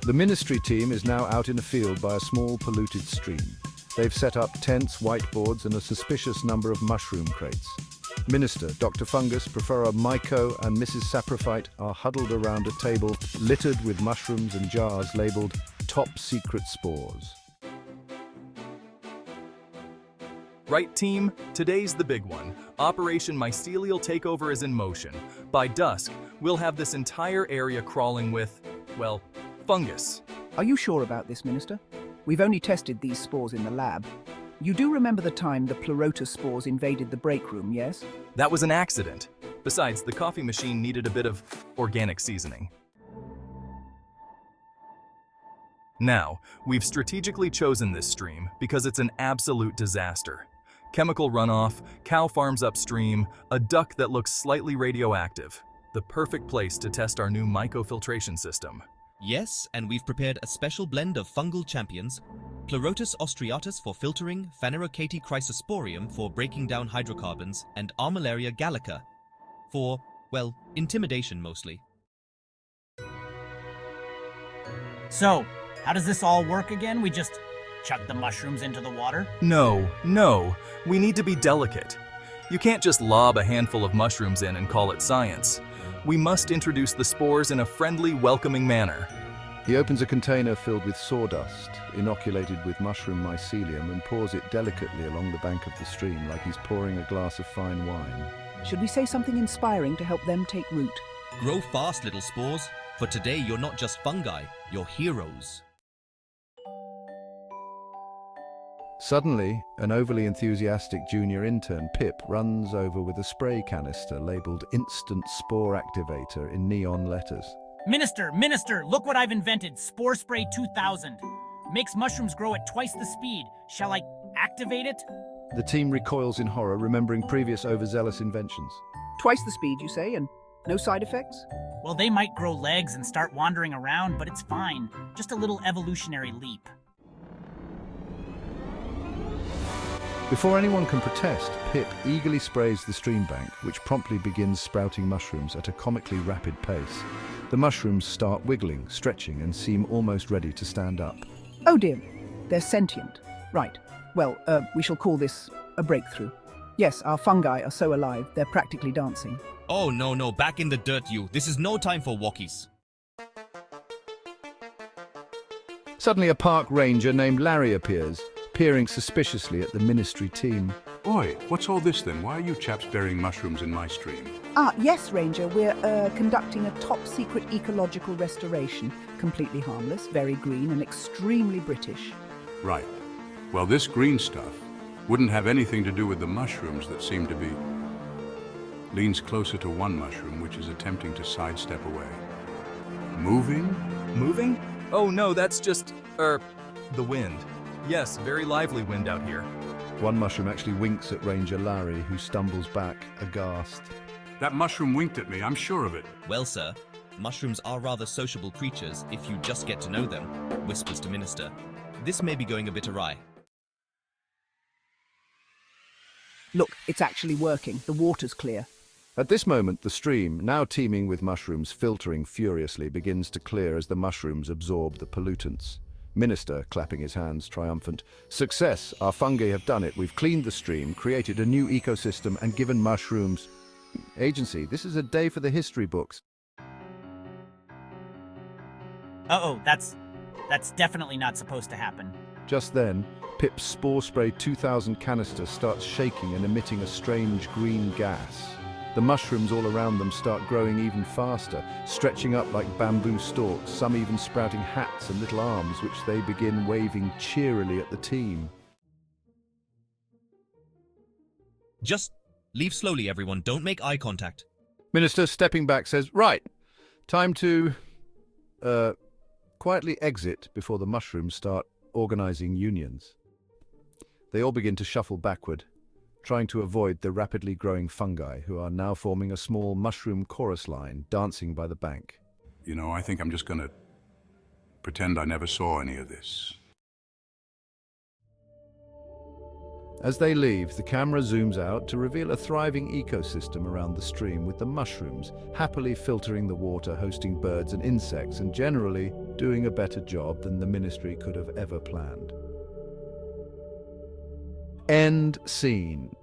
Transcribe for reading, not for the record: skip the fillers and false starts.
The ministry team is now out in a field by a small polluted stream. They've set up tents, whiteboards, and a suspicious number of mushroom crates. Minister, Dr. Fungus, Professor Myco, and Mrs. Saprophyte are huddled around a table littered with mushrooms and jars labeled Top Secret Spores. Right, team? Today's the big one. Operation Mycelial Takeover is in motion. By dusk, we'll have this entire area crawling with, well, fungus. Are you sure about this, Minister? We've only tested these spores in the lab. You do remember the time the pleurotus spores invaded the break room, yes? That was an accident. Besides, the coffee machine needed a bit of organic seasoning. Now, we've strategically chosen this stream because it's an absolute disaster. Chemical runoff, cow farms upstream, a duck that looks slightly radioactive. The perfect place to test our new mycofiltration system. Yes, and we've prepared a special blend of fungal champions, Pleurotus austriatus for filtering, Phanerochaete chrysosporium for breaking down hydrocarbons, and Armillaria gallica for, well, intimidation mostly. So, how does this all work again? We just chuck the mushrooms into the water? No, we need to be delicate. You can't just lob a handful of mushrooms in and call it science. We must introduce the spores in a friendly, welcoming manner. He opens a container filled with sawdust, inoculated with mushroom mycelium, and pours it delicately along the bank of the stream like he's pouring a glass of fine wine. Should we say something inspiring to help them take root? Grow fast, little spores, for today you're not just fungi, you're heroes. Suddenly, an overly enthusiastic junior intern, Pip, runs over with a spray canister labeled Instant Spore Activator in neon letters. Minister, look what I've invented. Spore Spray 2000. Makes mushrooms grow at twice the speed. Shall I activate it? The team recoils in horror, remembering previous overzealous inventions. Twice the speed, you say, and no side effects? Well, they might grow legs and start wandering around, but it's fine. Just a little evolutionary leap. Before anyone can protest, Pip eagerly sprays the stream bank, which promptly begins sprouting mushrooms at a comically rapid pace. The mushrooms start wiggling, stretching, and seem almost ready to stand up. Oh dear, they're sentient. Right. Well, we shall call this a breakthrough. Yes, our fungi are so alive, they're practically dancing. Oh no, back in the dirt you. This is no time for walkies. Suddenly a park ranger named Larry appears, peering suspiciously at the ministry team. Oi, what's all this then? Why are you chaps burying mushrooms in my stream? Yes, Ranger, we're conducting a top-secret ecological restoration. Completely harmless, very green, and extremely British. Right. Well, this green stuff wouldn't have anything to do with the mushrooms that seem to be... Leans closer to one mushroom, which is attempting to sidestep away. Moving? Moving? Oh no, that's just, the wind. Yes, very lively wind out here. One mushroom actually winks at Ranger Larry, who stumbles back, aghast. That mushroom winked at me, I'm sure of it. Well, sir, mushrooms are rather sociable creatures if you just get to know them, whispers to Minister. This may be going a bit awry. Look, it's actually working. The water's clear. At this moment, the stream, now teeming with mushrooms filtering furiously, begins to clear as the mushrooms absorb the pollutants. Minister, clapping his hands, triumphant. Success! Our fungi have done it. We've cleaned the stream, created a new ecosystem, and given mushrooms... Agency, this is a day for the history books. Uh-oh, that's definitely not supposed to happen. Just then, Pip's Spore Spray 2000 canister starts shaking and emitting a strange green gas. The mushrooms all around them start growing even faster, stretching up like bamboo stalks, some even sprouting hats and little arms, which they begin waving cheerily at the team. Just leave slowly, everyone. Don't make eye contact. Minister, stepping back, says, "Right, time to, quietly exit before the mushrooms start organizing unions." They all begin to shuffle backward, trying to avoid the rapidly growing fungi, who are now forming a small mushroom chorus line, dancing by the bank. You know, I think I'm just gonna pretend I never saw any of this. As they leave, the camera zooms out to reveal a thriving ecosystem around the stream, with the mushrooms happily filtering the water, hosting birds and insects, and generally doing a better job than the ministry could have ever planned. End scene.